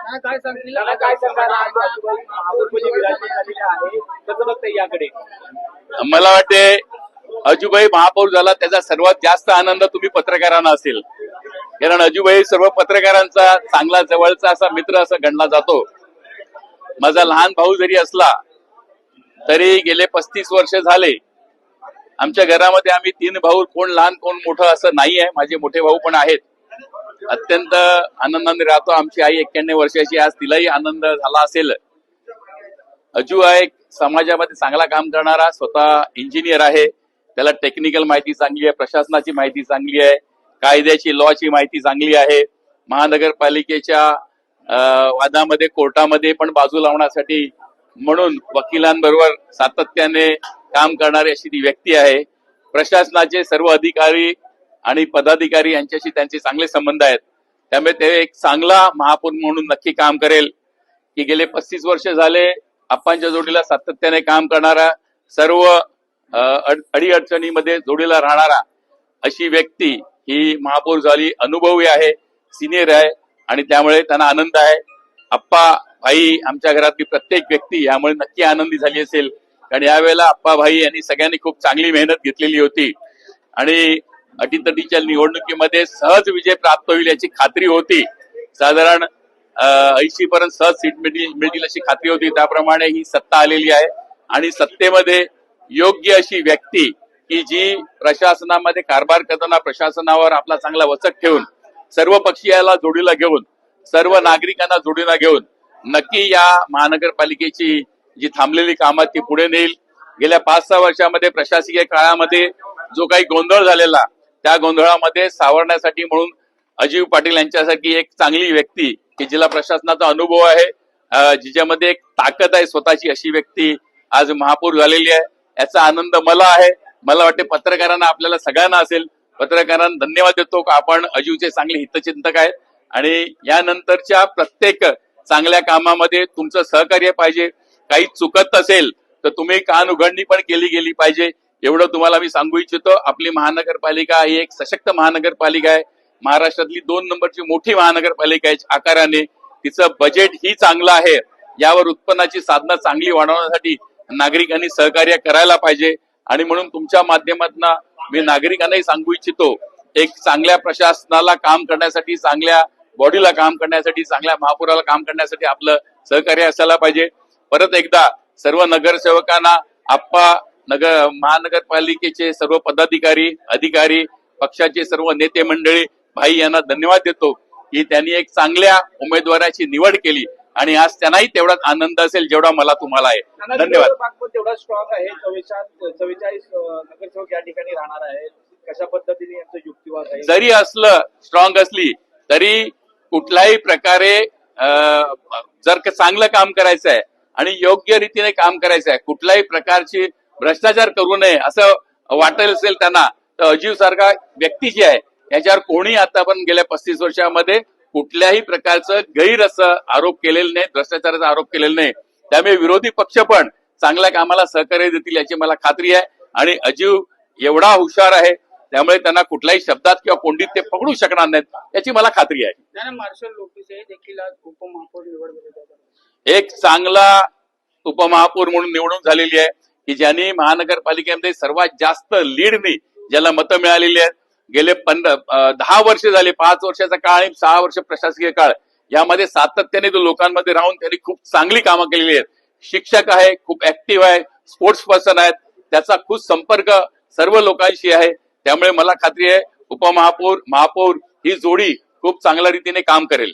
काय सांगतील काय सांगणार आहे कसं बघताय याकडे? मला वाटते अजूभाई महापौर झाला त्याचा सर्वात जास्त आनंद तुम्ही पत्रकारांना असेल, कारण अजूभाई सर्व पत्रकारांचा चांगला जवळचा असा मित्र असं गणला जातो. माझा लहान भाऊ जरी असला तरी गेले 35 वर्ष झाले आमच्या घरामध्ये आम्ही 3 भाऊ, कोण लहान कोण मोठं असं नाही आहे. माझे मोठे भाऊ पण आहेत. अत्यंत आनंदाने राहतो. आमची आई 91 वर्षाची, आज तिलाही आनंद झाला असेल. अजू हा एक समाजामध्ये चांगला काम करणारा, स्वतः इंजिनियर आहे. त्याला टेक्निकल माहिती चांगली आहे, प्रशासनाची माहिती चांगली आहे, कायद्याची लॉची माहिती चांगली आहे. महानगरपालिकेच्या वादामध्ये कोर्टामध्ये पण बाजू लावण्यासाठी म्हणून वकिलांबरोबर सातत्याने काम करणारी अशी ती व्यक्ती आहे. प्रशासनाचे सर्व अधिकारी आणि पदाधिकारी यांच्याशी त्यांचे चांगले संबंध आहेत. त्यामुळे ते एक चांगला महापौर म्हणून नक्की काम करेल. की गेले 35 वर्ष झाले आप्पांच्या जोडीला सातत्याने काम करणारा, सर्व अडीअडचणीमध्ये जोडीला राहणारा अशी व्यक्ती ही महापौर झाली. अनुभवी आहे, सिनियर आहे आणि त्यामुळे त्यांना आनंद आहे. आप्पा भाई आमच्या घरातली प्रत्येक व्यक्ती यामुळे नक्की आनंदी झाली असेल, कारण यावेळेला आप्पा भाई यांनी सगळ्यांनी खूप चांगली मेहनत घेतलेली होती आणि अटीतटीच्या निवडणुकीमध्ये सहज विजय प्राप्त होईल याची खात्री होती. साधारण 80 पर्यंत सहज सीट मिळतील अशी खात्री होती. त्याप्रमाणे ही सत्ता आलेली आहे आणि सत्तेमध्ये योग्य अशी व्यक्ती की जी प्रशासनामध्ये कारभार करताना प्रशासनावर आपला चांगला वचक ठेवून, सर्व पक्षीयाला जोडीला घेऊन, सर्व नागरिकांना जोडीला घेऊन नक्की या महानगरपालिकेची जी थांबलेली कामं ती पुढे नेईल. गेल्या 5-6 वर्षामध्ये प्रशासकीय काळामध्ये जो काही गोंधळ झालेला, त्या गोंधळामध्ये सावरण्यासाठी म्हणून अजीव पाटील यांच्यासारखी एक चांगली व्यक्ती की जिला प्रशासनाचा अनुभव आहे, जिच्यामध्ये एक ताकद आहे स्वतःची, अशी व्यक्ती आज महापौर झालेली आहे. याचा आनंद मला आहे. मला वाटते पत्रकारांना, आपल्याला सगळ्यांना असेल. पत्रकारांना धन्यवाद देतो की आपण अजीवचे चांगले हितचिंतक आहेत आणि यानंतरच्या प्रत्येक चांगल्या कामामध्ये तुमचं सहकार्य पाहिजे. काही चुकत असेल तर तुम्ही कान उघडणी पण केली गेली पाहिजे, एवढं तुम्हाला मी सांगू इच्छितो. आपली महानगरपालिका ही एक सशक्त महानगरपालिका आहे. महाराष्ट्रातली 2 नंबरची मोठी महानगरपालिका आहे आकाराने. तिचं बजेट ही चांगलं आहे. यावर उत्पन्नाची साधनं चांगली वाढवण्यासाठी नागरिकांनी सहकार्य करायला पाहिजे आणि म्हणून तुमच्या माध्यमातून मी नागरिकांनाही सांगू इच्छितो, एक चांगल्या प्रशासनाला काम करण्यासाठी, चांगल्या बॉडीला काम करण्यासाठी, चांगल्या महापौराला काम करण्यासाठी आपलं सहकार्य असायला पाहिजे. परत एकदा सर्व नगरसेवकांना, आप्पा महानगरपालिकेचे सर्व पदाधिकारी, अधिकारी, पक्षाचे सर्व नेते मंडळी, भाई यांना धन्यवाद देतो की त्यांनी एक चांगल्या उमेदवाराची निवड केली आणि आज त्यांनाही तेवढाच आनंद असेल जेवढा मला तुम्हाला आहे. धन्यवाद. तेवढा स्ट्रॉंग आहे. 44 नगरसेवक या ठिकाणी राहणार आहे. कशा पद्धतीने यांचं युक्तिवाद आहे? जरी असलं, स्ट्रॉंग असली तरी कुठल्याही प्रकारे जर चांगलं काम करायचं आहे आणि योग्य रीतीने काम करायचं आहे, कुठल्याही प्रकारची भ्रष्टाचार करू नये असं वाटेल असेल त्यांना, तर अजीव सारखा व्यक्ती जी आहे याच्यावर कोणी आतापर्यंत गेल्या 35 वर्षामध्ये कुठल्याही प्रकारचं गैर असं आरोप केलेलं नाही, भ्रष्टाचाराचा आरोप केलेला नाही. त्यामुळे विरोधी पक्ष पण चांगल्या कामाला सहकार्य देतील याची मला खात्री आहे आणि अजीव एवढा हुशार आहे त्यामुळे त्यांना कुठल्याही शब्दात किंवा कोंडीत ते पकडू शकणार नाहीत याची मला खात्री आहे. मार्शल लोकेश देखील उपमहापौर निवड, एक चांगला उपमहापौर म्हणून निवडून झालेली आहे की ज्यांनी महानगरपालिकेमध्ये सर्वात जास्त लीडनी ज्याला मतं मिळालेली आहेत. गेले 10 वर्ष झाले, 5 वर्षाचा काळ आणि 6 वर्ष प्रशासकीय काळ, यामध्ये सातत्याने तो लोकांमध्ये राहून त्यांनी खूप चांगली कामं केलेली आहेत. शिक्षक आहे, खूप ऍक्टिव्ह आहे, स्पोर्ट्स पर्सन आहेत, त्याचा खूप संपर्क सर्व लोकांशी आहे. त्यामुळे मला खात्री आहे उपमहापौर, महापौर ही जोडी खूप चांगल्या रीतीने काम करेल.